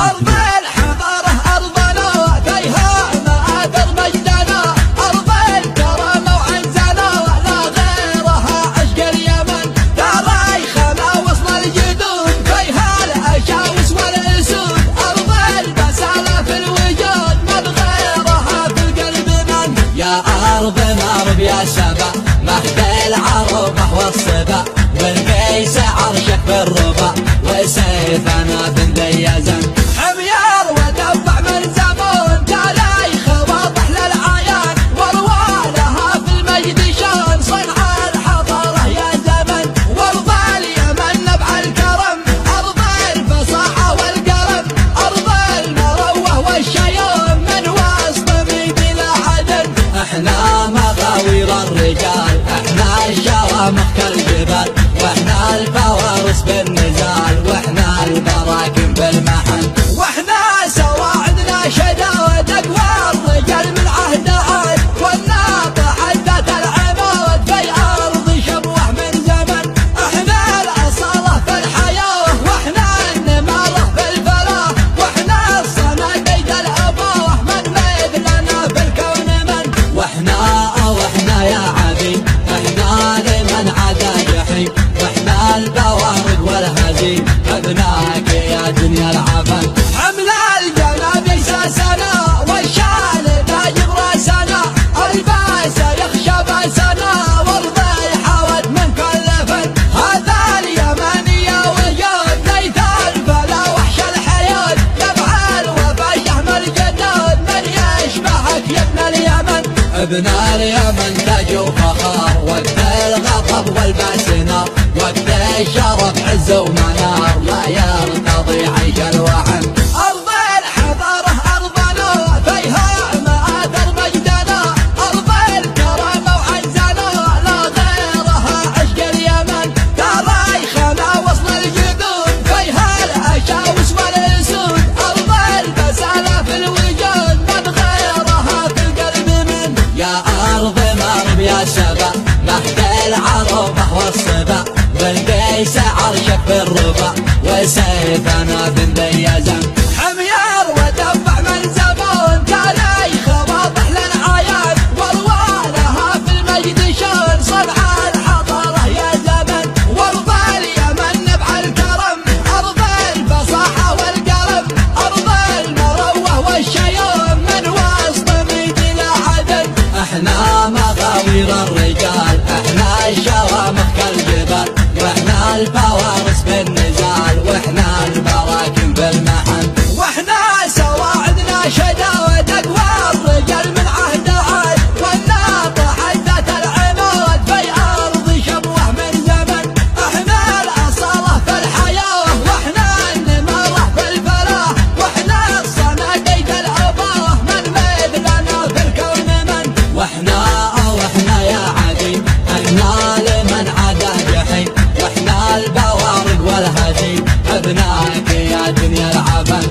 أرض الحضارة أرضنا فيها مآثر مجدنا، أرض الكرامة وعنزنا لا غيرها عشق اليمن، تاريخنا وصل الجدود فيها الأشاوس والأسود، أرض البسالة في الوجود من غيرها في القلب من. يا أرضنا رب يا سبا مهد العروبة والصبا، والبيس عرشك بالربا وسيفنا بندي زن، حميار ودفع من زمان تاريخ واضح للعيان، وروالها في المجد شان صنع الحضارة يا زمن، وارض اليمن نبع الكرم، أرض الفصاحة والقلم، أرض المروة والشيام من وسط ميدي العدن. احنا مغاوير الرجال، احنا الشوامخ كالجبال، واحنا الفوارس بالنزال، واحنا البراكم بالمحن، واحنا سواعدنا شداد اقوى الرجال من عهد عاد، والناطحة ذات العماد في ارض شبوه من زمن، احنا الاصالة في الحياة، واحنا النمارة في الفلاح، واحنا الصناديد الابوه من مثلنا في الكون من. واحنا يا عبيد احنا لمن عدا جحيم، واحنا البوارق والهزيم ابناك يا دنيا العفن، حمل الجناب يساسنا والشان تاج براسنا، الباس يخشى باسنا والضي حود من كل فن، هذا اليمنية وجود ليث الفلا وحش الحياة، نبع الوفا شهم الجدود من يشبهك يا ابن اليمن. ابن اليمن تاج وفخار وقت الغضب والباس نار، وقت الشرف عز ومنار لا يرتضي عيش الوحن، أرض الحضارة أرضنا فيها مآثر مجدنا، أرض الكرامة وعنزنا لا غيرها عشق اليمن، تاريخنا وصل الجدود فيها الأشاوس والأسود، أرض البسالة في الوجود من غيرها في القلب من. يا أرضنا رب يا سبا مهد العروبة والصبا، والبيس عرشك بالربا وسيفنا بندي زن، حميار ودفع من زمان تاريخ واضح للعيان، وروالها في المجد شان صنع الحضارة يا زمن، وارض اليمن نبع الكرم، أرض الفصاحة والقلم، أرض المروة والشيام من وسط ميدي العدن. احنا مغاوير الرجال، احنا الشوامخ كالجبال، واحنا الفوارس بالنزال، واحنا البراكم بالمحن، واحنا سواعدنا شداد اقوى الرجال من عهد عاد، والناطحة ذات العماد في ارض شبوه من زمن، احنا الاصالة في الحياة، واحنا النمارة في الفلاح، واحنا الصناديد الابوه من مثلنا في الكون من. واحنا يا عبيد احنا لمن عدا جحيم، واحنا البوارق والهزيم ابناك يا دنيا العفن.